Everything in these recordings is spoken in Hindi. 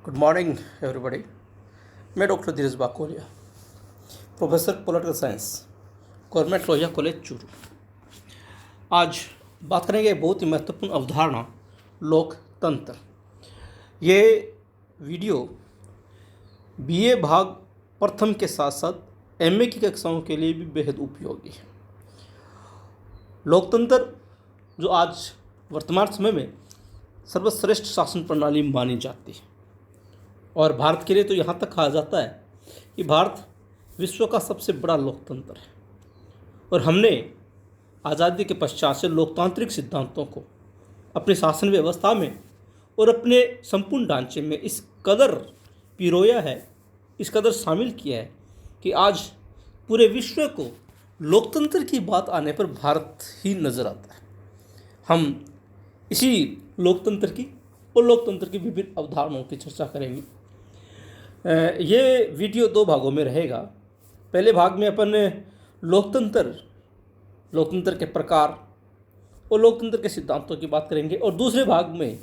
Good morning everybody. मैं doctor Dheeraj Bakolia, professor political science, government Lohia college Churu. आज बात करेंगे बहुत ही महत्वपूर्ण अवधारणा लोकतंत्र। ये वीडियो बीए भाग प्रथम के साथ साथ एमए की कक्षाओं के लिए भी बेहद उपयोगी है। लोकतंत्र जो आज वर्तमान समय में सर्वश्रेष्ठ शासन प्रणाली मानी जाती है और भारत के लिए तो यहाँ तक कहा जाता है कि भारत विश्व का सबसे बड़ा लोकतंत्र है और हमने आज़ादी के पश्चात से लोकतांत्रिक सिद्धांतों को अपनी शासन व्यवस्था में और अपने संपूर्ण ढांचे में इस कदर पिरोया है, इस कदर शामिल किया है कि आज पूरे विश्व को लोकतंत्र की बात आने पर भारत ही नज़र आता है। हम इसी लोकतंत्र की और लोकतंत्र की विभिन्न अवधारणाओं की चर्चा करेंगे। ये वीडियो दो भागों में रहेगा। पहले भाग में अपन लोकतंत्र के प्रकार और लोकतंत्र के सिद्धांतों की बात करेंगे और दूसरे भाग में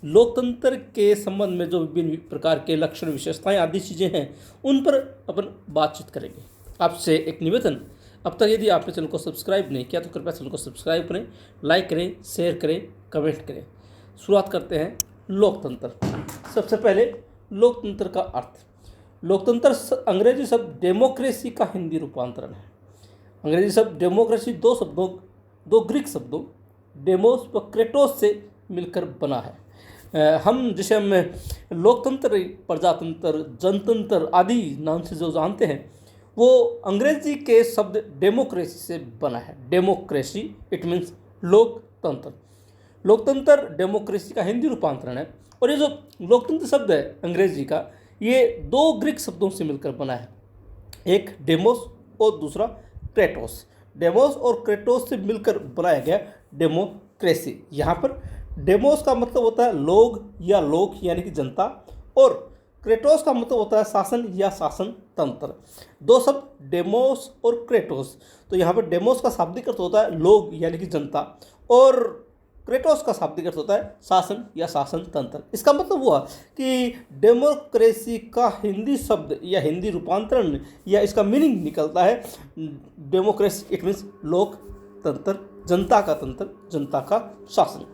लोकतंत्र के संबंध में जो विभिन्न प्रकार के लक्षण, विशेषताएं आदि चीज़ें हैं उन पर अपन बातचीत करेंगे। आपसे एक निवेदन, अब तक यदि आपने चैनल को सब्सक्राइब नहीं किया तो कृपया चैनल को सब्सक्राइब करें, लाइक करें, शेयर करें, कमेंट करें। शुरुआत करते हैं लोकतंत्र। सबसे पहले लोकतंत्र का अर्थ। लोकतंत्र अंग्रेजी शब्द डेमोक्रेसी का हिंदी रूपांतरण है। अंग्रेजी शब्द डेमोक्रेसी दो ग्रीक शब्दों डेमोस व क्रेटोस से मिलकर बना है। हम लोकतंत्र, प्रजातंत्र, जनतंत्र आदि नाम से जो जानते हैं वो अंग्रेजी के शब्द डेमोक्रेसी से बना है। डेमोक्रेसी इट मीन्स लोकतंत्र। लोकतंत्र डेमोक्रेसी का हिंदी रूपांतरण है और ये जो लोकतंत्र शब्द है अंग्रेजी का, ये दो ग्रीक शब्दों से मिलकर बना है। एक डेमोस और दूसरा क्रेटोस। डेमोस और क्रेटोस से मिलकर बनाया गया डेमोक्रेसी। यहाँ पर डेमोस का मतलब होता है लोग या लोक यानी कि जनता, और क्रेटोस का मतलब होता है शासन या शासन तंत्र। दो शब्द डेमोस और क्रेटोस। तो यहाँ पर डेमोस का शाब्दिक अर्थ होता है लोग यानी कि जनता और क्रेटोस का शाब्दिक अर्थ होता है शासन या शासन तंत्र। इसका मतलब हुआ कि डेमोक्रेसी का हिंदी शब्द या हिंदी रूपांतरण या इसका मीनिंग निकलता है डेमोक्रेसी इट मीन्स लोकतंत्र, जनता का तंत्र, जनता का शासन।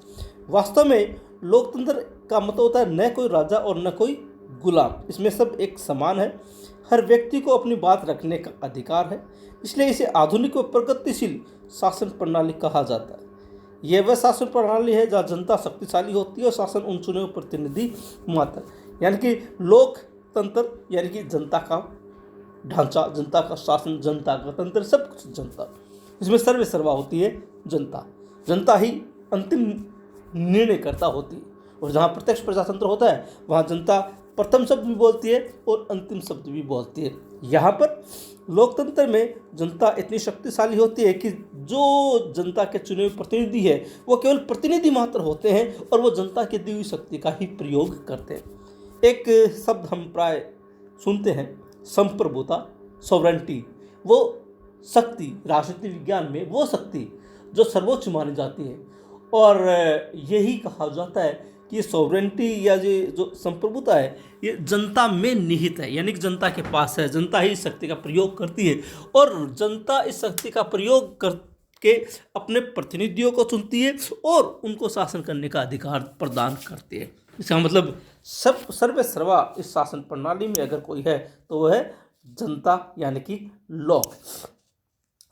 वास्तव में लोकतंत्र का मतलब होता है न कोई राजा और न कोई गुलाम, इसमें सब एक समान है। हर व्यक्ति को अपनी बात रखने का अधिकार है, इसलिए इसे आधुनिक व प्रगतिशील शासन प्रणाली कहा जाता है। यह वह शासन प्रणाली है जहाँ जनता शक्तिशाली होती है और शासन उन चुने हुए प्रतिनिधि मात्र, यानी कि लोकतंत्र यानी कि जनता का ढांचा, जनता का शासन, जनता का तंत्र, सब कुछ जनता। इसमें सर्वे सर्वा होती है जनता। जनता ही अंतिम निर्णयकर्ता होती है और जहाँ प्रत्यक्ष प्रजातंत्र होता है वहाँ जनता प्रथम शब्द भी बोलती है और अंतिम शब्द भी बोलती है। यहाँ पर लोकतंत्र में जनता इतनी शक्तिशाली होती है कि जो जनता के चुने हुए प्रतिनिधि है वो केवल प्रतिनिधि मात्र होते हैं और वो जनता की दी हुई शक्ति का ही प्रयोग करते हैं। एक शब्द हम प्राय सुनते हैं, संप्रभुता, सॉवरेंटी। वो शक्ति, राजनीति विज्ञान में वो शक्ति जो सर्वोच्च मानी जाती है और यही कहा जाता है कि सॉवरेंटी या जो संप्रभुता है ये जनता में निहित है, यानी कि जनता के पास है। जनता ही इस शक्ति का प्रयोग करती है और जनता इस शक्ति का प्रयोग करके अपने प्रतिनिधियों को चुनती है और उनको शासन करने का अधिकार प्रदान करती है। इसका मतलब सब सर्वे सर्वा इस शासन प्रणाली में अगर कोई है तो वह है जनता यानी कि लोग।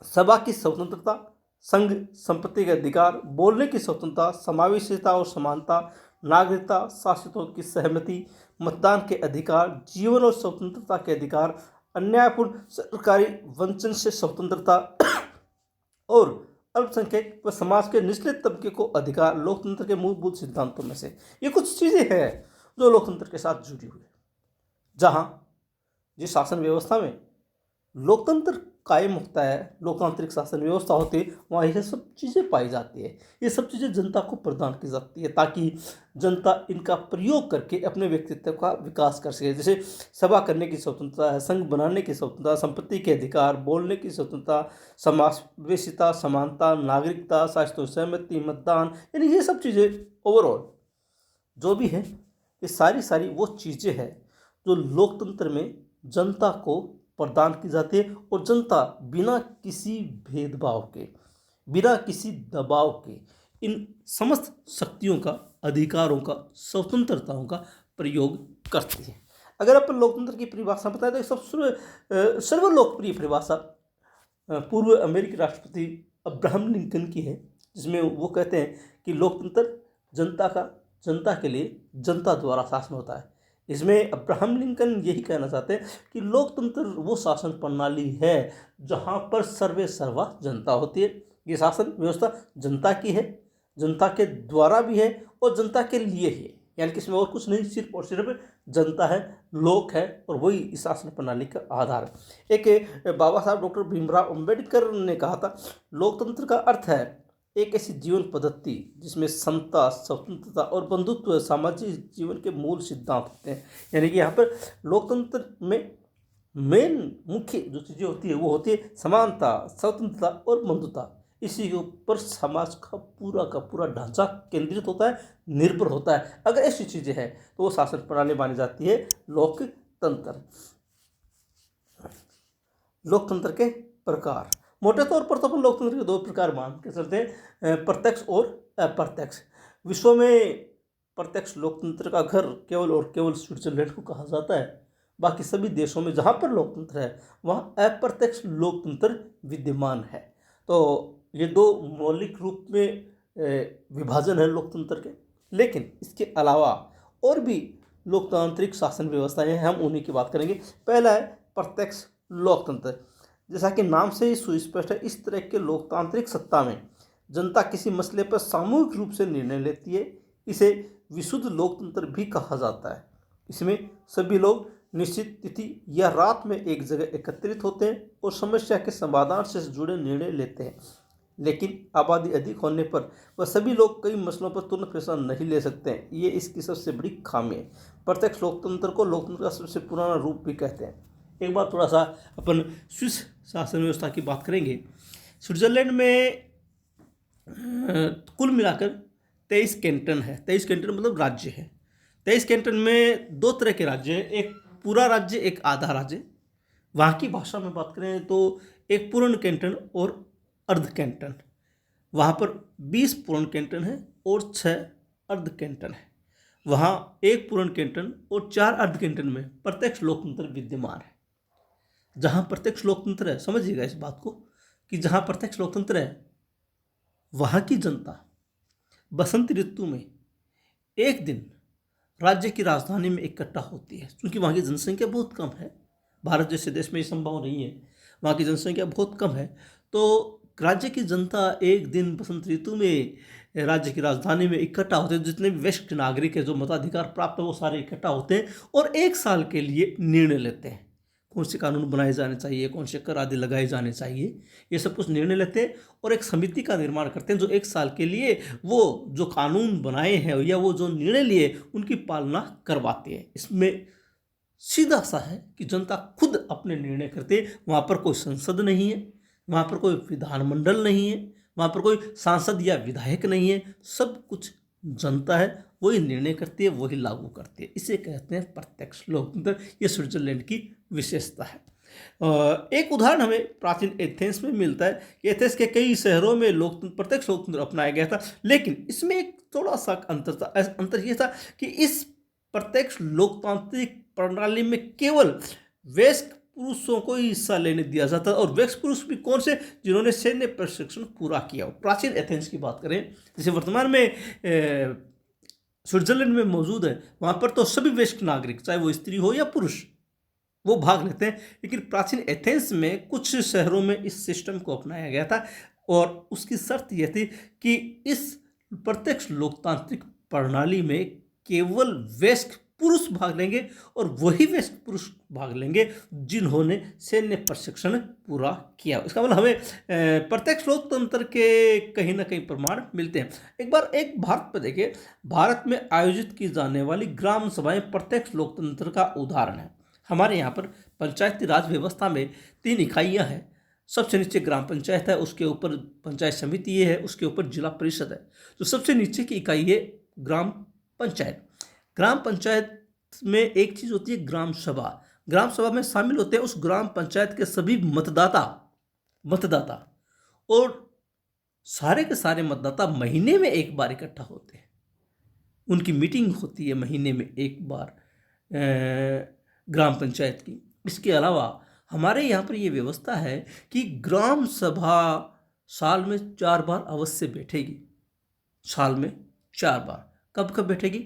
सभा की स्वतंत्रता, संघ संपत्ति के अधिकार, बोलने की स्वतंत्रता, समावेशिता और समानता, नागरिकता, शासितों की सहमति, मतदान के अधिकार, जीवन और स्वतंत्रता के अधिकार, अन्यायपूर्ण सरकारी वंचन से स्वतंत्रता और अल्पसंख्यक व समाज के निचले तबके को अधिकार लोकतंत्र के मूलभूत सिद्धांतों में से ये कुछ चीज़ें हैं जो लोकतंत्र के साथ जुड़ी हुई है। जहाँ जिस शासन व्यवस्था में लोकतंत्र कायम होता है, लोकतांत्रिक शासन व्यवस्था होती है, वहाँ ये सब चीज़ें पाई जाती है। ये सब चीज़ें जनता को प्रदान की जाती है ताकि जनता इनका प्रयोग करके अपने व्यक्तित्व का विकास कर सके। जैसे सभा करने की स्वतंत्रता है, संघ बनाने की स्वतंत्रता, संपत्ति के अधिकार, बोलने की स्वतंत्रता, समावेशिता, समानता, नागरिकता, शासितों सहमति, मतदान, यानी ये सब चीज़ें ओवरऑल जो भी है ये सारी वो चीज़ें हैं जो लोकतंत्र में जनता को प्रदान की जाती है, और जनता बिना किसी भेदभाव के, बिना किसी दबाव के इन समस्त शक्तियों का, अधिकारों का, स्वतंत्रताओं का प्रयोग करती है। अगर अपन लोकतंत्र की परिभाषा बताएं तो सबसे सर्वलोकप्रिय परिभाषा पूर्व अमेरिकी राष्ट्रपति अब्राहम लिंकन की है, जिसमें वो कहते हैं कि लोकतंत्र जनता के लिए जनता द्वारा शासन होता है। इसमें अब्राहम लिंकन यही कहना चाहते हैं कि लोकतंत्र वो शासन प्रणाली है जहाँ पर सर्वे सर्वा जनता होती है। ये शासन व्यवस्था जनता की है, जनता के द्वारा भी है और जनता के लिए ही है, यानी कि इसमें और कुछ नहीं, सिर्फ और सिर्फ जनता है, लोक है, और वही इस शासन प्रणाली का आधार है। एक बाबा साहब डॉक्टर भीमराव अंबेडकर ने कहा था, लोकतंत्र का अर्थ है एक ऐसी जीवन पद्धति जिसमें समता, स्वतंत्रता और बंधुत्व सामाजिक जीवन के मूल सिद्धांत होते हैं। यानी कि यहाँ पर लोकतंत्र में मेन मुख्य जो चीज़ें होती है वो होती है समानता, स्वतंत्रता और बंधुता। इसी के ऊपर समाज का पूरा ढांचा केंद्रित होता है, निर्भर होता है। अगर ऐसी चीज़ें हैं तो वो शासन प्रणाली मानी जाती है लोकतंत्र। लोकतंत्र के प्रकार, मोटे तौर पर तो अपन लोकतंत्र के दो प्रकार मान के चलते हैं, प्रत्यक्ष और अप्रत्यक्ष। विश्व में प्रत्यक्ष लोकतंत्र का घर केवल और केवल स्विट्जरलैंड को कहा जाता है। बाकी सभी देशों में जहाँ पर लोकतंत्र है वहाँ अप्रत्यक्ष लोकतंत्र विद्यमान है। तो ये दो मौलिक रूप में विभाजन है लोकतंत्र के। लेकिन इसके अलावा और भी लोकतांत्रिक शासन व्यवस्थाएं हैं, हम उन्हीं की बात करेंगे। पहला है प्रत्यक्ष लोकतंत्र। जैसा कि नाम से ही सुस्पष्ट है, इस तरह के लोकतांत्रिक सत्ता में जनता किसी मसले पर सामूहिक रूप से निर्णय लेती है। इसे विशुद्ध लोकतंत्र भी कहा जाता है। इसमें सभी लोग निश्चित तिथि या रात में एक जगह एकत्रित होते हैं और समस्या के समाधान से जुड़े निर्णय लेते हैं। लेकिन आबादी अधिक होने पर वह सभी लोग कई मसलों पर तुरंत फैसला नहीं ले सकते हैं। ये इसकी सबसे बड़ी खामी है। प्रत्यक्ष लोकतंत्र को लोकतंत्र का सबसे पुराना रूप भी कहते हैं। एक बार थोड़ा सा अपन स्विस शासन व्यवस्था की बात करेंगे। स्विट्जरलैंड में कुल मिलाकर 23 कैंटन है। 23 कैंटन मतलब राज्य है। 23 कैंटन में दो तरह के राज्य हैं, एक पूरा राज्य, एक आधा राज्य। वहाँ की भाषा में बात करें तो एक पूर्ण कैंटन और अर्ध कैंटन। वहाँ पर 20 पूर्ण कैंटन है और 6 अर्ध कैंटन है। वहाँ एक पूर्ण कैंटन और 4 अर्ध कैंटन में प्रत्यक्ष लोकतंत्र विद्यमान है। जहाँ प्रत्यक्ष लोकतंत्र है, समझिएगा इस बात को कि जहाँ प्रत्यक्ष लोकतंत्र है वहाँ की जनता बसंत ऋतु में एक दिन राज्य की राजधानी में इकट्ठा होती है। क्योंकि वहाँ की जनसंख्या बहुत कम है, भारत जैसे देश में ये संभव नहीं है, वहाँ की जनसंख्या बहुत कम है, तो राज्य की जनता एक दिन बसंत ऋतु में राज्य की राजधानी में इकट्ठा होते हैं। जितने भी वरिष्ठ नागरिक है, जो मताधिकार प्राप्त है, वो सारे इकट्ठा होते हैं और एक साल के लिए निर्णय लेते हैं कौन से कानून बनाए जाने चाहिए, कौन से कर आदि लगाए जाने चाहिए, ये सब कुछ निर्णय लेते हैं और एक समिति का निर्माण करते हैं जो एक साल के लिए वो जो कानून बनाए हैं या वो जो निर्णय लिए उनकी पालना करवाती है। इसमें सीधा सा है कि जनता खुद अपने निर्णय करते हैं। वहाँ पर कोई संसद नहीं है, वहाँ पर कोई विधानमंडल नहीं है, वहाँ पर कोई सांसद या विधायक नहीं है, सब कुछ जनता है, वही निर्णय करती है, वही लागू करती है। इसे कहते हैं प्रत्यक्ष लोकतंत्र। ये स्विट्जरलैंड की विशेषता है। एक उदाहरण हमें प्राचीन एथेंस में मिलता है। एथेंस के कई शहरों में प्रत्यक्ष लोकतंत्र अपनाया गया था, लेकिन इसमें एक थोड़ा सा अंतर यह था कि इस प्रत्यक्ष लोकतांत्रिक प्रणाली में केवल वयस्क पुरुषों को ही हिस्सा लेने दिया जाता है। और वयस्क पुरुष भी कौन से, जिन्होंने सैन्य प्रशिक्षण पूरा किया हो। प्राचीन एथेंस की बात करें, जैसे वर्तमान में स्विट्जरलैंड में मौजूद है, वहाँ पर तो सभी वयस्क नागरिक, चाहे वो स्त्री हो या पुरुष, वो भाग लेते हैं। लेकिन प्राचीन एथेंस में कुछ शहरों में इस सिस्टम को अपनाया गया था और उसकी शर्त यह थी कि इस प्रत्यक्ष लोकतांत्रिक प्रणाली में केवल वयस्क पुरुष भाग लेंगे और वही वयस्क पुरुष भाग लेंगे जिन्होंने सैन्य प्रशिक्षण पूरा किया। इसका मतलब हमें प्रत्यक्ष लोकतंत्र के कहीं ना कहीं प्रमाण मिलते हैं। एक भारत पर देखिए, भारत में आयोजित की जाने वाली ग्राम सभाएं प्रत्यक्ष लोकतंत्र का उदाहरण है। हमारे यहाँ पर पंचायती राज व्यवस्था में 3 इकाइयाँ हैं। सबसे नीचे ग्राम पंचायत है, उसके ऊपर पंचायत समिति है, उसके ऊपर जिला परिषद है। तो सबसे नीचे की इकाई है ग्राम पंचायत। ग्राम पंचायत में एक चीज़ होती है ग्राम सभा। ग्राम सभा में शामिल होते हैं उस ग्राम पंचायत के सभी मतदाता मतदाता और सारे के सारे मतदाता महीने में एक बार इकट्ठा होते हैं। उनकी मीटिंग होती है महीने में एक बार ग्राम पंचायत की। इसके अलावा हमारे यहाँ पर ये व्यवस्था है कि ग्राम सभा साल में 4 बार अवश्य बैठेगी। साल में 4 बार। कब कब बैठेगी?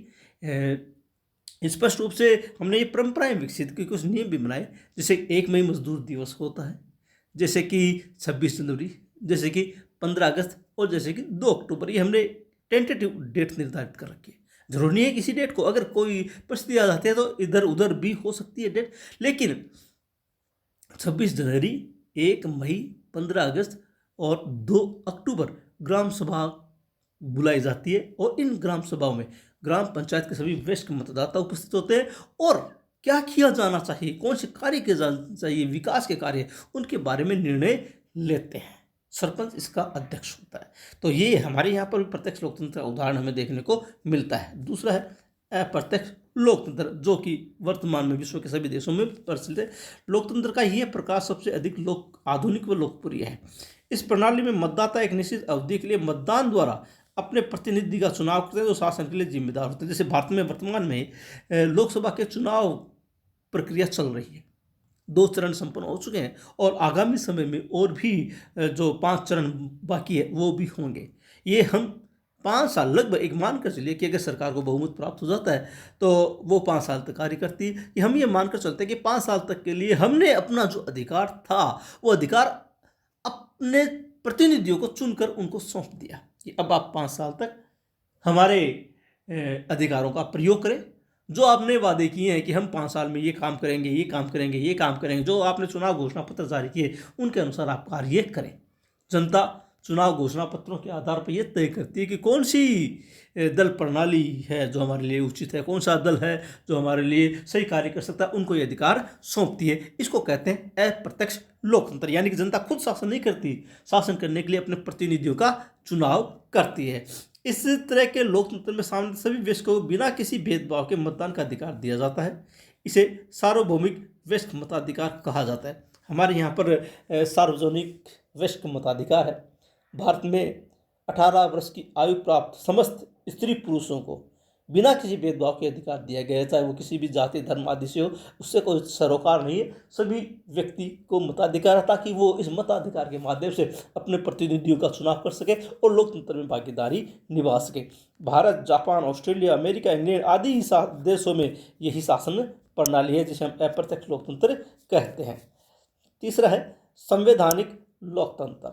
स्पष्ट रूप से हमने ये परंपराएं विकसित की, कुछ नियम भी बनाए, जैसे 1 मई मजदूर दिवस होता है, जैसे कि 26 जनवरी, जैसे कि 15 अगस्त और जैसे कि 2 अक्टूबर। ये हमने टेंटेटिव डेट निर्धारित कर रखी है। जरूरी नहीं है किसी डेट को, अगर कोई परिस्थिति आ जाती है तो इधर उधर भी हो सकती है डेट, लेकिन 26 जनवरी, 1 मई, 15 अगस्त और 2 अक्टूबर ग्राम सभा बुलाई जाती है। और इन ग्राम सभाओं में ग्राम पंचायत के सभी वरिष्ठ मतदाता उपस्थित होते हैं और क्या किया जाना चाहिए, कौन से कार्य किए जाना चाहिए, विकास के कार्य, उनके बारे में निर्णय लेते हैं। सरपंच इसका अध्यक्ष होता है। तो ये हमारे यहाँ पर भी प्रत्यक्ष लोकतंत्र का उदाहरण हमें देखने को मिलता है। दूसरा है अप्रत्यक्ष लोकतंत्र, जो कि वर्तमान में विश्व के सभी देशों में प्रचलित है। लोकतंत्र का यह प्रकार सबसे अधिक आधुनिक व लोकप्रिय है। इस प्रणाली में मतदाता एक निश्चित अवधि के लिए मतदान द्वारा अपने प्रतिनिधि का चुनाव करते हैं, जो शासन के लिए जिम्मेदार होते हैं। जैसे भारत में वर्तमान में लोकसभा के चुनाव प्रक्रिया चल रही है। 2 चरण संपन्न हो चुके हैं और आगामी समय में और भी जो 5 चरण बाकी है वो भी होंगे। ये हम 5 साल लगभग एक मानकर चलिए कि अगर सरकार को बहुमत प्राप्त हो जाता है तो वो 5 साल तक कार्य करती है। कि हम ये मानकर चलते हैं कि 5 साल तक के लिए हमने अपना जो अधिकार था वो अधिकार अपने प्रतिनिधियों को चुनकर उनको सौंप दिया कि अब आप 5 साल तक हमारे अधिकारों का प्रयोग करें। जो आपने वादे किए हैं कि हम 5 साल में ये काम करेंगे, ये काम करेंगे, ये काम करेंगे, जो आपने चुनाव घोषणा पत्र जारी किए उनके अनुसार आप कार्य करें। जनता चुनाव घोषणा पत्रों के आधार पर यह तय करती है कि कौन सी दल प्रणाली है जो हमारे लिए उचित है, कौन सा दल है जो हमारे लिए सही कार्य कर सकता है, उनको ये अधिकार सौंपती है। इसको कहते हैं अप्रत्यक्ष लोकतंत्र, यानी कि जनता खुद शासन नहीं करती, शासन करने के लिए अपने प्रतिनिधियों का चुनाव करती है। इस तरह के लोकतंत्र में सामान्य सभी वयस्कों को बिना किसी भेदभाव के मतदान का अधिकार दिया जाता है। इसे सार्वभौमिक वयस्क मताधिकार कहा जाता है। हमारे यहाँ पर सार्वजनिक वयस्क मताधिकार है। भारत में 18 वर्ष की आयु प्राप्त समस्त स्त्री पुरुषों को बिना किसी भेदभाव के अधिकार दिया गया है, चाहे वो किसी भी जाति धर्म आदि से हो, उससे कोई सरोकार नहीं है। सभी व्यक्ति को मताधिकार है ताकि वो इस मताधिकार के माध्यम से अपने प्रतिनिधियों का चुनाव कर सके और लोकतंत्र में भागीदारी निभा सके। Bharat, Japan, Australia, America, England आदि देशों में यही शासन प्रणाली है जिसे हम अप्रत्यक्ष लोकतंत्र कहते हैं। तीसरा है संवैधानिक लोकतंत्र।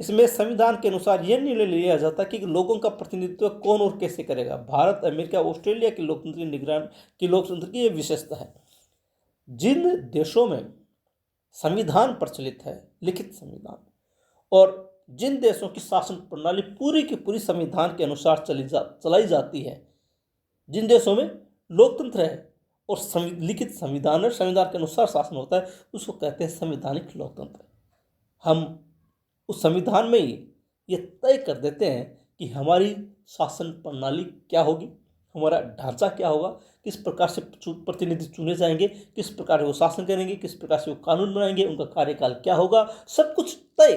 इसमें संविधान के अनुसार यह निर्णय लिया जाता है कि लोगों का प्रतिनिधित्व कौन और कैसे करेगा। भारत, अमेरिका, ऑस्ट्रेलिया की लोकतंत्र की यह विशेषता है। जिन देशों में संविधान प्रचलित है, लिखित संविधान, और जिन देशों की शासन प्रणाली पूरी की पूरी संविधान के अनुसार चलाई जाती है, जिन देशों में लोकतंत्र है और लिखित संविधान है, संविधान के अनुसार शासन होता है, उसको कहते हैं संवैधानिक लोकतंत्र। हम उस संविधान में ही ये तय कर देते हैं कि हमारी शासन प्रणाली क्या होगी, हमारा ढांचा क्या होगा, किस प्रकार से प्रतिनिधि चुने जाएंगे, किस प्रकार वो शासन करेंगे, किस प्रकार से वो कानून बनाएंगे, उनका कार्यकाल क्या होगा, सब कुछ तय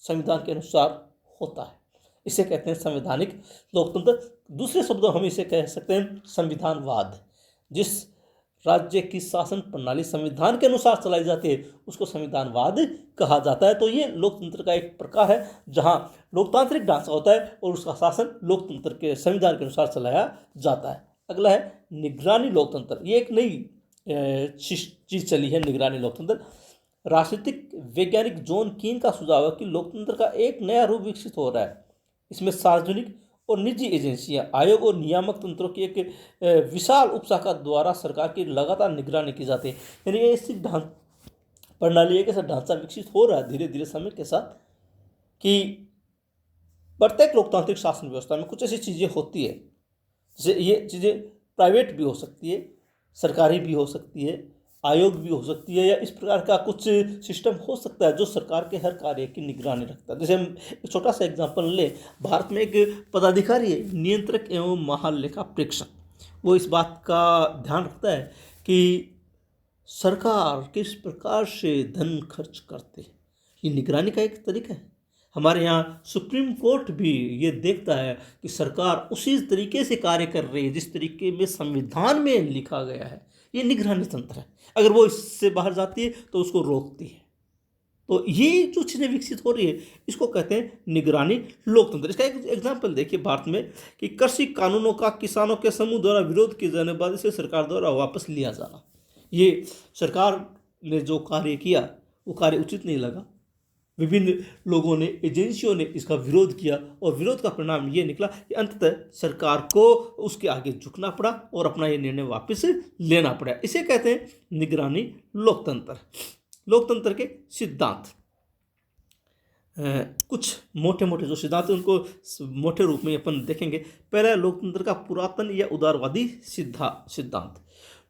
संविधान के अनुसार होता है। इसे कहते हैं संवैधानिक लोकतंत्र। दूसरे शब्दों हम इसे कह सकते हैं संविधानवाद। जिस राज्य की शासन प्रणाली संविधान के अनुसार चलाई जाती है उसको संविधानवाद कहा जाता है। तो ये लोकतंत्र का एक प्रकार है जहाँ लोकतांत्रिक ढांचा होता है और उसका शासन लोकतंत्र के संविधान के अनुसार चलाया जाता है। अगला है निगरानी लोकतंत्र। ये एक नई चीज चली है, निगरानी लोकतंत्र। राजनीतिक वैज्ञानिक जॉन कीन का सुझाव है कि लोकतंत्र का एक नया रूप विकसित हो रहा है। इसमें सार्वजनिक और निजी एजेंसियां, आयोग और नियामक तंत्रों की एक विशाल उपशाखा द्वारा सरकार की लगातार निगरानी की जाती है। यानी ऐसी प्रणाली एक ऐसा ढांचा विकसित हो रहा है धीरे धीरे समय के साथ कि प्रत्येक लोकतांत्रिक शासन व्यवस्था में कुछ ऐसी चीज़ें होती है, जैसे ये चीज़ें प्राइवेट भी हो सकती है, सरकारी भी हो सकती है, आयोग भी हो सकती है, या इस प्रकार का कुछ सिस्टम हो सकता है जो सरकार के हर कार्य की निगरानी रखता है। जैसे हम एक छोटा सा एग्जांपल लें, भारत में एक पदाधिकारी है, नियंत्रक एवं महालेखा प्रेक्षक। वो इस बात का ध्यान रखता है कि सरकार किस प्रकार से धन खर्च करते है। ये निगरानी का एक तरीका है। हमारे यहाँ सुप्रीम कोर्ट भी ये देखता है कि सरकार उसी तरीके से कार्य कर रही है जिस तरीके में संविधान में लिखा गया है। ये निगरानी तंत्र है। अगर वो इससे बाहर जाती है तो उसको रोकती है। तो ये जो चीज़ें विकसित हो रही है इसको कहते हैं निगरानी लोकतंत्र। इसका एक एग्जाम्पल देखिए भारत में कि कृषि कानूनों का किसानों के समूह द्वारा विरोध किए जाने बाद इसे सरकार द्वारा वापस लिया जाना। ये सरकार ने जो कार्य किया वो कार्य उचित नहीं लगा। विभिन्न लोगों ने, एजेंसियों ने इसका विरोध किया और विरोध का परिणाम ये निकला कि अंततः सरकार को उसके आगे झुकना पड़ा और अपना ये निर्णय वापस लेना पड़ा। इसे कहते हैं निगरानी लोकतंत्र। लोकतंत्र के सिद्धांत, कुछ मोटे मोटे जो सिद्धांत हैं उनको मोटे रूप में अपन देखेंगे। पहला, लोकतंत्र का पुरातन या उदारवादी सिद्धांत।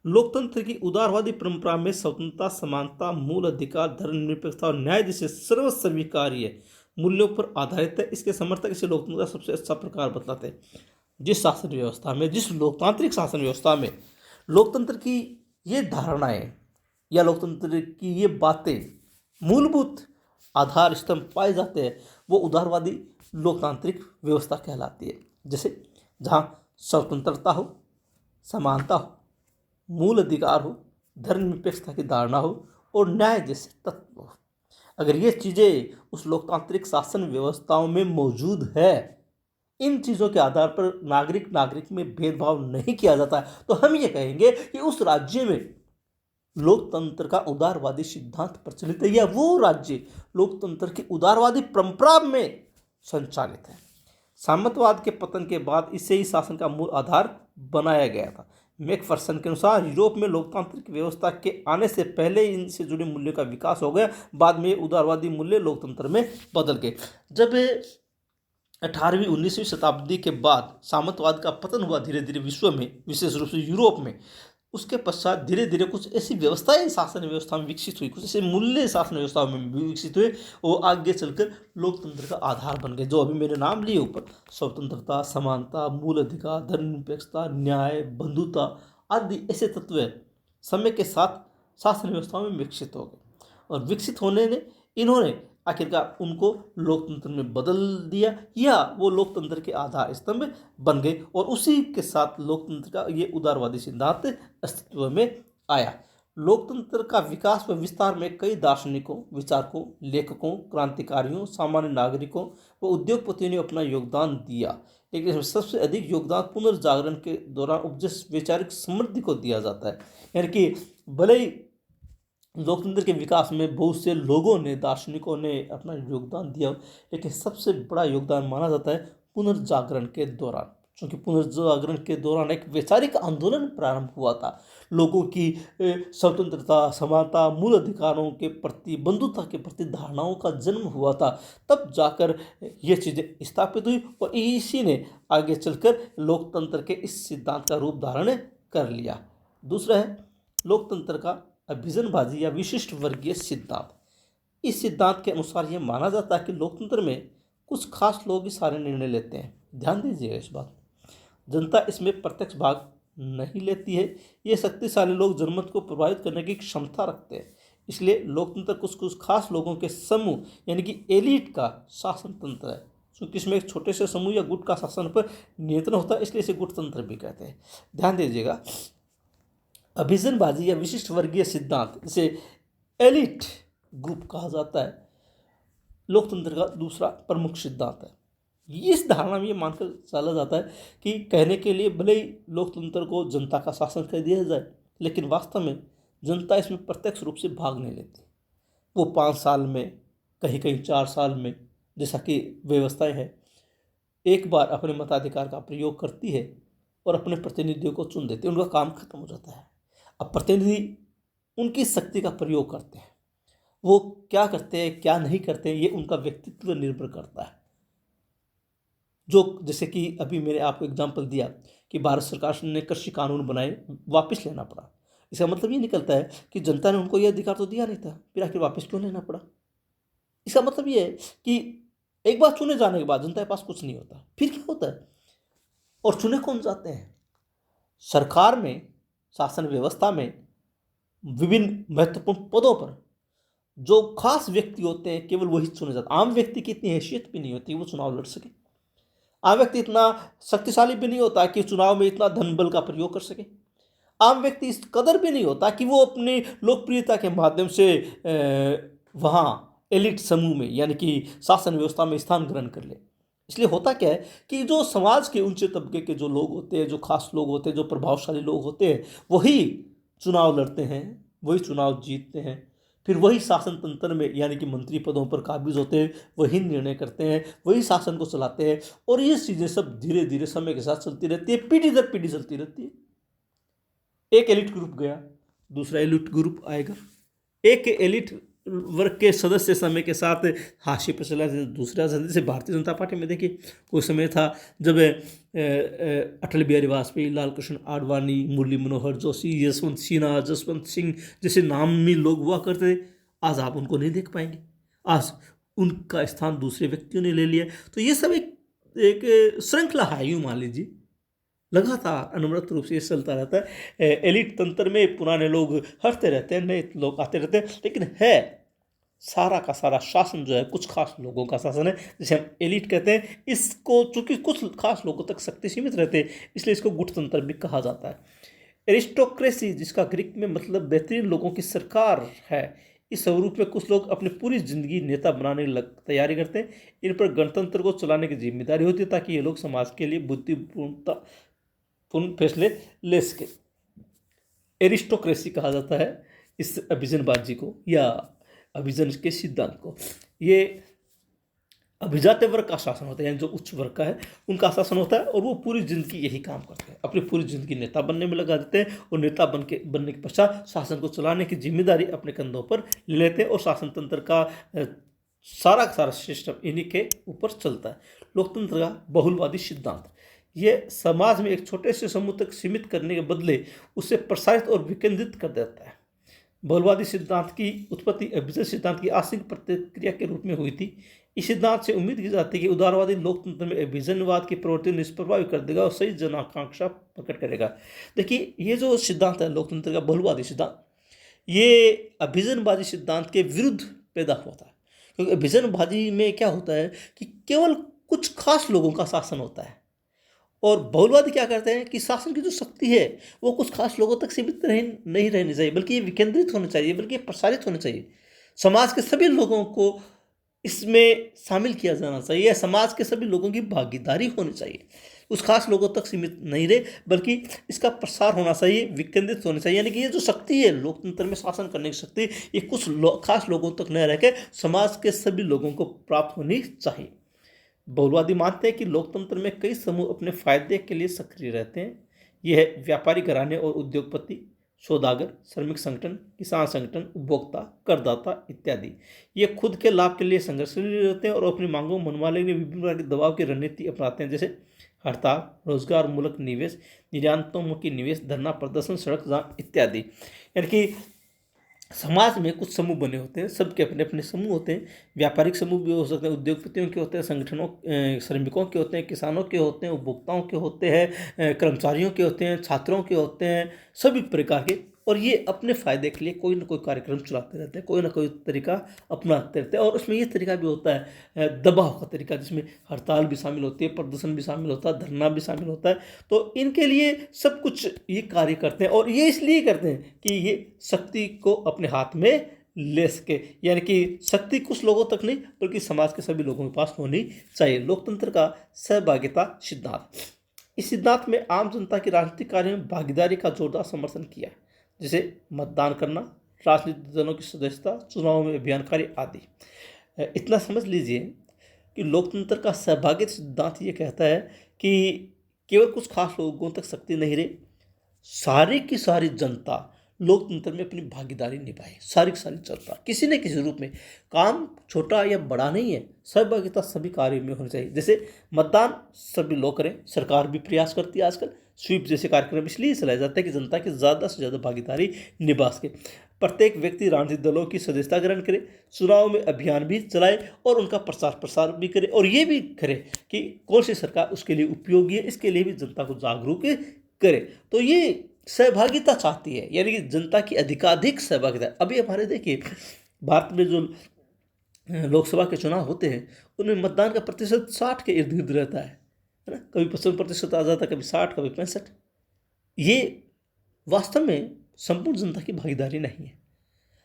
लोकतंत्र की उदारवादी परंपरा में स्वतंत्रता, समानता, मूल अधिकार, धर्मनिरपेक्षता और न्याय जैसे सर्वस्वीकार्य मूल्यों पर आधारित है। इसके समर्थक इसे लोकतंत्र का सबसे अच्छा प्रकार बतलाते हैं। जिस शासन व्यवस्था में, जिस लोकतांत्रिक शासन व्यवस्था में लोकतंत्र की ये धारणाएं या लोकतंत्र की ये बातें मूलभूत आधार स्तंभ पाए जाते हैं वो उदारवादी लोकतांत्रिक व्यवस्था कहलाती है। जैसे जहाँ स्वतंत्रता हो, समानता हो, मूल अधिकार हो, धर्मनिरपेक्षता की धारणा हो और न्याय जैसे तत्व हो। अगर ये चीज़ें उस लोकतांत्रिक शासन व्यवस्थाओं में मौजूद है, इन चीज़ों के आधार पर नागरिक में भेदभाव नहीं किया जाता है, तो हम ये कहेंगे कि उस राज्य में लोकतंत्र का उदारवादी सिद्धांत प्रचलित है या वो राज्य लोकतंत्र की उदारवादी परंपरा में संचालित है। सामंतवाद के पतन के बाद इसे ही शासन का मूल आधार बनाया गया था। मैकफर्सन के अनुसार यूरोप में लोकतांत्रिक व्यवस्था के आने से पहले इनसे जुड़े मूल्यों का विकास हो गया, बाद में उदारवादी मूल्य लोकतंत्र में बदल गए। जब 18वीं 19वीं शताब्दी के बाद सामंतवाद का पतन हुआ धीरे धीरे विश्व में, विशेष रूप से यूरोप में, उसके पश्चात धीरे धीरे कुछ ऐसी व्यवस्थाएं शासन व्यवस्था में विकसित हुई, कुछ ऐसे मूल्य शासन व्यवस्था में विकसित हुए, वो आगे चलकर लोकतंत्र का आधार बन गए। जो अभी मैंने नाम लिए ऊपर, स्वतंत्रता, समानता, मूल अधिकार, धर्मनिरपेक्षता, न्याय, बंधुता आदि ऐसे तत्व समय के साथ शासन व्यवस्थाओं में विकसित हो गए और विकसित होने ने इन्होंने आखिरकार उनको लोकतंत्र में बदल दिया या वो लोकतंत्र के आधार स्तंभ बन गए और उसी के साथ लोकतंत्र का ये उदारवादी सिद्धांत अस्तित्व में आया। लोकतंत्र का विकास व विस्तार में कई दार्शनिकों, विचारकों, लेखकों, क्रांतिकारियों, सामान्य नागरिकों व उद्योगपतियों ने अपना योगदान दिया, लेकिन इसमें सबसे अधिक योगदान पुनर्जागरण के दौरान उपजे वैचारिक समृद्धि को दिया जाता है। यानी कि भले ही लोकतंत्र के विकास में बहुत से लोगों ने, दार्शनिकों ने अपना योगदान दिया, लेकिन सबसे बड़ा योगदान माना जाता है पुनर्जागरण के दौरान, क्योंकि पुनर्जागरण के दौरान एक वैचारिक आंदोलन प्रारंभ हुआ था। लोगों की स्वतंत्रता, समानता, मूल अधिकारों के प्रति, बंधुता के प्रति धारणाओं का जन्म हुआ था। तब जाकर ये चीज़ें स्थापित हुई और इसी ने आगे चलकर लोकतंत्र के इस सिद्धांत का रूप धारण कर लिया। दूसरा है लोकतंत्र का अभिजनबाजी या विशिष्ट वर्गीय सिद्धांत। इस सिद्धांत के अनुसार यह माना जाता है कि लोकतंत्र में कुछ खास लोग ही सारे निर्णय लेते हैं। ध्यान दीजिएगा इस बात, जनता इसमें प्रत्यक्ष भाग नहीं लेती है। ये शक्तिशाली लोग जनमत को प्रभावित करने की क्षमता रखते हैं। इसलिए लोकतंत्र कुछ खास लोगों के समूह यानी कि एलिट का शासन तंत्र है, क्योंकि इसमें एक छोटे से समूह या गुट का शासन पर नियंत्रण होता है, इसलिए इसे गुट तंत्र भी कहते हैं। ध्यान दीजिएगा, अभिजनबाजी या विशिष्ट वर्गीय सिद्धांत, इसे एलिट ग्रुप कहा जाता है, लोकतंत्र का दूसरा प्रमुख सिद्धांत है। इस धारणा में ये मानकर चला जाता है कि कहने के लिए भले ही लोकतंत्र को जनता का शासन कर दिया जाए, लेकिन वास्तव में जनता इसमें प्रत्यक्ष रूप से भाग नहीं लेती। वो 5 साल में, कहीं कहीं 4 साल में, जैसा कि व्यवस्थाएं हैं, एक बार अपने मताधिकार का प्रयोग करती है और अपने प्रतिनिधियों को चुन देती है। उनका काम खत्म हो जाता है। अब प्रतिनिधि उनकी शक्ति का प्रयोग करते हैं, वो क्या करते हैं क्या नहीं करते हैं ये उनका व्यक्तित्व निर्भर करता है। जो जैसे कि अभी मैंने आपको एग्जांपल दिया कि भारत सरकार ने कृषि कानून बनाए, वापस लेना पड़ा। इसका मतलब ये निकलता है कि जनता ने उनको ये अधिकार तो दिया नहीं था, फिर आखिर वापस क्यों लेना पड़ा। इसका मतलब ये है कि एक बार चुने जाने के बाद जनता के पास कुछ नहीं होता, फिर क्या होता है। और चुने कौन जाते हैं? सरकार में, शासन व्यवस्था में विभिन्न महत्वपूर्ण पदों पर जो खास व्यक्ति होते हैं केवल वही चुने जाते हैं। आम व्यक्ति की इतनी हैसियत भी नहीं होती वो चुनाव लड़ सके। आम व्यक्ति इतना शक्तिशाली भी नहीं होता कि चुनाव में इतना धन बल का प्रयोग कर सके। आम व्यक्ति इस कदर भी नहीं होता कि वो अपनी लोकप्रियता के माध्यम से वहाँ एलिट समूह में यानी कि शासन व्यवस्था में स्थान ग्रहण कर ले। इसलिए होता क्या है कि जो समाज के ऊंचे तबके के जो लोग होते हैं, जो खास लोग होते हैं, जो प्रभावशाली लोग होते हैं, वही चुनाव लड़ते हैं, वही चुनाव जीतते हैं। फिर वही शासन तंत्र में यानी कि मंत्री पदों पर काबिज होते हैं, वही निर्णय करते हैं, वही शासन को चलाते हैं। और ये चीज़ें सब धीरे धीरे समय के साथ चलती रहती है, पीढ़ी दर पीढ़ी चलती रहती है। एक एलिट ग्रुप गया, दूसरा एलिट ग्रुप आएगा। एक एलिट वर्ग के सदस्य समय के साथ हाशिए पर चला, दूसरा जैसे भारतीय जनता पार्टी में देखिए कोई समय था जब अटल बिहारी वाजपेयी, लाल कृष्ण आडवाणी, मुरली मनोहर जोशी, यशवंत सिन्हा, जसवंत सिंह जैसे नामी लोग हुआ करते थे। आज आप उनको नहीं देख पाएंगे, आज उनका स्थान दूसरे व्यक्तियों ने ले लिया। तो ये सब एक श्रृंखला है, यूँ मान लीजिए, लगातार अनवरत रूप से ये चलता रहता है। एलिट तंत्र में पुराने लोग हटते रहते हैं, नए लोग आते रहते हैं, लेकिन है सारा का सारा शासन जो है कुछ खास लोगों का शासन है, जिसे हम एलिट कहते हैं। इसको चूंकि कुछ खास लोगों तक शक्ति सीमित रहते हैं, इसलिए इसको गुटतंत्र भी कहा जाता है। एरिस्टोक्रेसी, जिसका ग्रीक में मतलब बेहतरीन लोगों की सरकार है, इस स्वरूप में कुछ लोग अपनी पूरी जिंदगी नेता बनाने की तैयारी करते हैं। इन पर गणतंत्र को चलाने की जिम्मेदारी होती है ताकि ये लोग समाज के लिए बुद्धिपूर्णता फैसले ले सके। एरिस्टोक्रेसी कहा जाता है इस अभिजनबाजी को या अभिजन के सिद्धांत को। ये अभिजात वर्ग का शासन होता है, यानी जो उच्च वर्ग का है उनका शासन होता है, और वो पूरी जिंदगी यही काम करते हैं, अपनी पूरी जिंदगी नेता बनने में लगा देते हैं, और नेता बनने के पश्चात शासन को चलाने की जिम्मेदारी अपने कंधों पर ले लेते हैं, और शासन तंत्र का सारा का सारा सिस्टम इन्हीं के ऊपर चलता है। लोकतंत्र का बहुलवादी सिद्धांत, ये समाज में एक छोटे से समूह तक सीमित करने के बदले उसे प्रसारित और विकेंद्रित कर देता है। बहुलवादी सिद्धांत की उत्पत्ति अभिजन सिद्धांत की आंशिक प्रतिक्रिया के रूप में हुई थी। इस सिद्धांत से उम्मीद की जाती है कि उदारवादी लोकतंत्र में अभिजनवाद की प्रवृत्ति निष्प्रभावी कर देगा और सही जन आकांक्षा प्रकट करेगा। देखिए, ये जो सिद्धांत है लोकतंत्र का बहुलवादी सिद्धांत, ये अभिजनवादी सिद्धांत के विरुद्ध पैदा हुआ था। क्योंकि अभिजनवादी में क्या होता है कि केवल कुछ खास लोगों का शासन होता है, और बहुलवादी क्या करते हैं कि शासन की जो शक्ति है वो कुछ खास लोगों तक सीमित नहीं रहनी चाहिए, बल्कि ये विकेंद्रित होनी चाहिए, बल्कि ये प्रसारित होनी चाहिए। समाज के सभी लोगों को इसमें शामिल किया जाना चाहिए, समाज के सभी लोगों की भागीदारी होनी चाहिए। उस खास लोगों तक सीमित नहीं रहे, बल्कि इसका प्रसार होना चाहिए, विकेंद्रित होना चाहिए। यानी कि ये जो शक्ति है लोकतंत्र में शासन करने की शक्ति, ये कुछ खास लोगों तक न रह के समाज के सभी लोगों को प्राप्त होनी चाहिए। बहुलवादी मानते हैं कि लोकतंत्र में कई समूह अपने फायदे के लिए सक्रिय रहते हैं। यह व्यापारी घराने और उद्योगपति, सौदागर, श्रमिक संगठन, किसान संगठन, उपभोक्ता, करदाता इत्यादि ये खुद के लाभ के लिए संघर्षशील रहते हैं और अपनी मांगों को मनवाने के लिए विभिन्न प्रकार के दबाव की रणनीति अपनाते हैं, जैसे हड़ताल, रोजगार मूलक निवेश, निर्यातोन्मुखी निवेश, धरना प्रदर्शन, सड़क जाम इत्यादि। यानी कि समाज में कुछ समूह बने होते हैं, सबके अपने अपने समूह होते हैं। व्यापारिक समूह भी हो सकते हैं, उद्योगपतियों के होते हैं, संगठनों, श्रमिकों के होते हैं, किसानों के होते हैं, उपभोक्ताओं के होते हैं, कर्मचारियों के होते हैं, छात्रों के होते हैं, सभी प्रकार के। और ये अपने फ़ायदे के लिए कोई ना कोई कार्यक्रम चलाते रहते हैं, कोई ना कोई तरीका अपनाते रहते हैं। और उसमें ये तरीका भी होता है दबाव का तरीका, जिसमें हड़ताल भी शामिल होती है, प्रदर्शन भी शामिल होता है, धरना भी शामिल होता है। तो इनके लिए सब कुछ ये कार्य करते हैं, और ये इसलिए करते हैं कि ये शक्ति को अपने हाथ में ले सके। यानी कि शक्ति कुछ लोगों तक नहीं, बल्कि समाज के सभी लोगों के पास होनी चाहिए। लोकतंत्र का सहभागिता सिद्धांत, इस सिद्धांत में आम जनता की राजनीतिक कार्य में भागीदारी का जोरदार समर्थन किया, जैसे मतदान करना, राजनीतिक दलों की सदस्यता, चुनाव में अभियानकारी आदि। इतना समझ लीजिए कि लोकतंत्र का सहभागिता सिद्धांत ये कहता है कि केवल कुछ खास लोगों तक शक्ति नहीं रही, सारी की सारी जनता लोकतंत्र में अपनी भागीदारी निभाए। सारी की सारी जनता किसी न किसी रूप में, काम छोटा या बड़ा नहीं है, सहभागिता सभी कार्यों में होनी चाहिए। जैसे मतदान सभी लोग करें, सरकार भी प्रयास करती है आजकल। स्वीप जैसे कार्यक्रम इसलिए चलाए जाते हैं कि जनता की ज़्यादा से ज़्यादा भागीदारी निभा सके। प्रत्येक व्यक्ति राजनीतिक दलों की सदस्यता ग्रहण करे, चुनाव में अभियान भी चलाए और उनका प्रसार भी करे, और ये भी करे कि कौन सी सरकार उसके लिए उपयोगी है। इसके लिए भी जनता को जागरूक करे। तो ये सहभागिता चाहती है, यानी कि जनता की अधिकाधिक सहभागिता। अभी हमारे देखिए भारत में जो लोकसभा के चुनाव होते हैं उनमें मतदान का प्रतिशत 60 के इर्द गिर्द रहता है ना। कभी 55% आ जाता है, कभी 60, कभी 65। ये वास्तव में संपूर्ण जनता की भागीदारी नहीं है।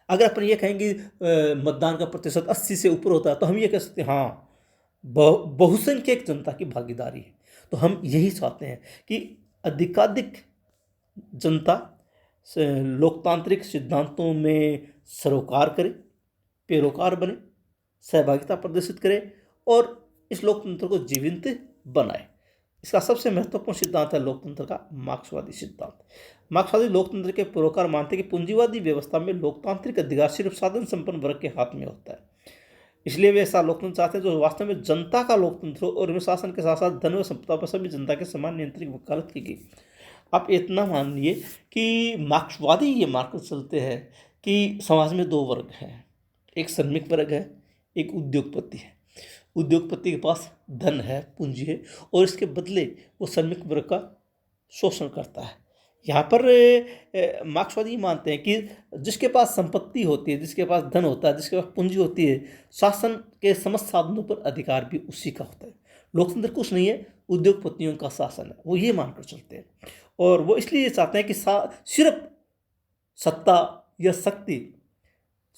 अगर अपन ये कहेंगे मतदान का प्रतिशत 80 से ऊपर होता है तो हम ये कह सकते हैं हाँ बहुसंख्यक जनता की भागीदारी है। तो हम यही चाहते हैं कि अधिकाधिक जनता लोकतांत्रिक सिद्धांतों में सरोकार करे, पैरोकार बने, सहभागिता प्रदर्शित करे और इस लोकतंत्र को जीवंत बनाए। इसका सबसे महत्वपूर्ण सिद्धांत है लोकतंत्र का मार्क्सवादी सिद्धांत। मार्क्सवादी लोकतंत्र के पैरोकार मानते हैं कि पूंजीवादी व्यवस्था में लोकतांत्रिक अधिकार सिर्फ साधन संपन्न वर्ग के हाथ में होता है। इसलिए वे ऐसा लोकतंत्र चाहते हैं जो वास्तव में जनता का लोकतंत्र हो और शासन के साथ साथ धन व संपदा पर सभी जनता के समान नियंत्रित वकालत की गई। आप इतना मान लिए कि मार्क्सवादी ये मानकर चलते हैं कि समाज में दो वर्ग हैं, एक श्रमिक वर्ग है, एक उद्योगपति है। उद्योगपति के पास धन है, पूंजी है और इसके बदले वो श्रमिक वर्ग का शोषण करता है। यहाँ पर मार्क्सवादी मानते हैं कि जिसके पास संपत्ति होती है, जिसके पास धन होता है, जिसके पास पूंजी होती है, शासन के समस्त साधनों पर अधिकार भी उसी का होता है। लोकतंत्र कुछ नहीं है, उद्योगपतियों का शासन है, वो ये मानकर चलते हैं। और वो इसलिए चाहते हैं कि सिर्फ सत्ता या शक्ति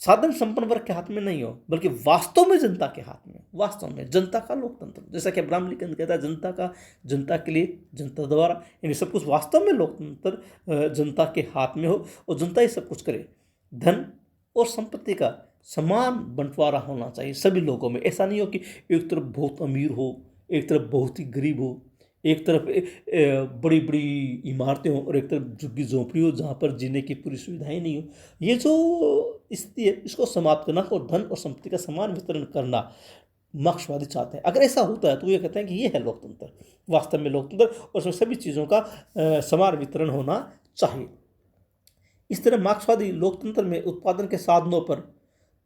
साधन संपन्न वर्ग के हाथ में नहीं हो, बल्कि वास्तव में जनता के हाथ में, वास्तव में जनता का लोकतंत्र। जैसा कि अब्राहम लिंकन कहता है जनता के लिए, जनता द्वारा, यानी सब कुछ वास्तव में लोकतंत्र जनता के हाथ में हो और जनता ही सब कुछ करे। धन और संपत्ति का समान बंटवारा होना चाहिए सभी लोगों में। ऐसा नहीं हो कि एक तरफ बहुत अमीर हो, एक तरफ बहुत ही गरीब हो, एक तरफ बड़ी बड़ी इमारतें हो और एक तरफ झुग्गी झोंपड़ी हो जहाँ पर जीने की पूरी सुविधाएं नहीं हो। ये जो स्थिति है इसको समाप्त करना और धन और संपत्ति का समान वितरण करना मार्क्सवादी चाहते हैं। अगर ऐसा होता है तो ये कहते हैं कि ये है लोकतंत्र, वास्तव में लोकतंत्र, और उसमें सभी चीज़ों का समान वितरण होना चाहिए। इस तरह मार्क्सवादी लोकतंत्र में उत्पादन के साधनों पर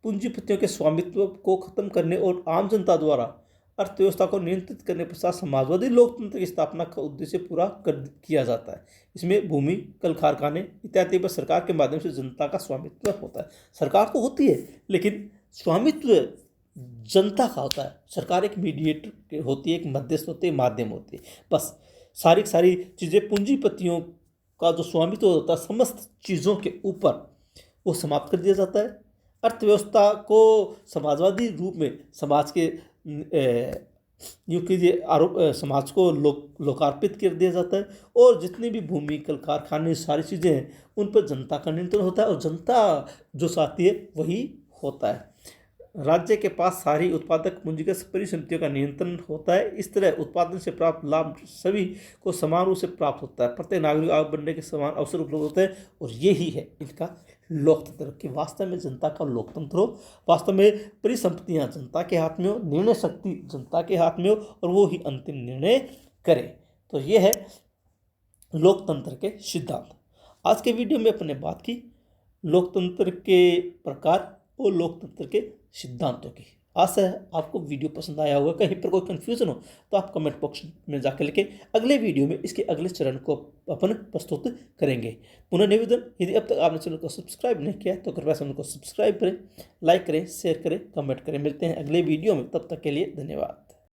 पूंजीपतियों के स्वामित्व को खत्म करने और आम जनता द्वारा अर्थव्यवस्था को नियंत्रित करने के पश्चात समाजवादी लोकतंत्र की स्थापना का उद्देश्य पूरा किया जाता है। इसमें भूमि, कल कारखाने इत्यादि पर सरकार के माध्यम से जनता का स्वामित्व होता है। सरकार तो होती है लेकिन स्वामित्व जनता का होता है। सरकार एक मीडिएटर होती है, एक मध्यस्थ होती है, माध्यम होती है। बस सारी चीज़ें पूंजीपतियों का जो स्वामित्व होता है समस्त चीज़ों के ऊपर वो समाप्त कर दिया जाता है। अर्थव्यवस्था को समाजवादी रूप में समाज के यूँ कीजिए समाज को लोकार्पित कर दिया जाता है और जितनी भी भूमि, कल कारखाने, सारी चीज़ें हैं उन पर जनता का नियंत्रण होता है और जनता जो चाहती है वही होता है। राज्य के पास सारी उत्पादक पूंजीगत परिसंपत्तियों का नियंत्रण होता है। इस तरह उत्पादन से प्राप्त लाभ सभी को समान रूप से प्राप्त होता है। प्रत्येक नागरिक आगे बढ़ने के समान अवसर उपलब्ध होते हैं और यही है इनका लोकतंत्र कि वास्तव में जनता का लोकतंत्र हो, वास्तव में परिसंपत्तियां जनता के हाथ में हो, निर्णय शक्ति जनता के हाथ में हो और वो ही अंतिम निर्णय करे। तो ये है लोकतंत्र के सिद्धांत। आज के वीडियो में अपने बात की लोकतंत्र के प्रकार और लोकतंत्र के सिद्धांतों की। आशा है आपको वीडियो पसंद आया होगा। कहीं पर कोई कन्फ्यूजन हो तो आप कमेंट बॉक्स में जाकर लिखें। अगले वीडियो में इसके अगले चरण को अपन प्रस्तुत करेंगे। पुनः निवेदन, यदि अब तक आपने चैनल को सब्सक्राइब नहीं किया तो कृपया चैनल को सब्सक्राइब करें, लाइक करें, शेयर करें, कमेंट करें। मिलते हैं अगले वीडियो में, तब तक के लिए धन्यवाद।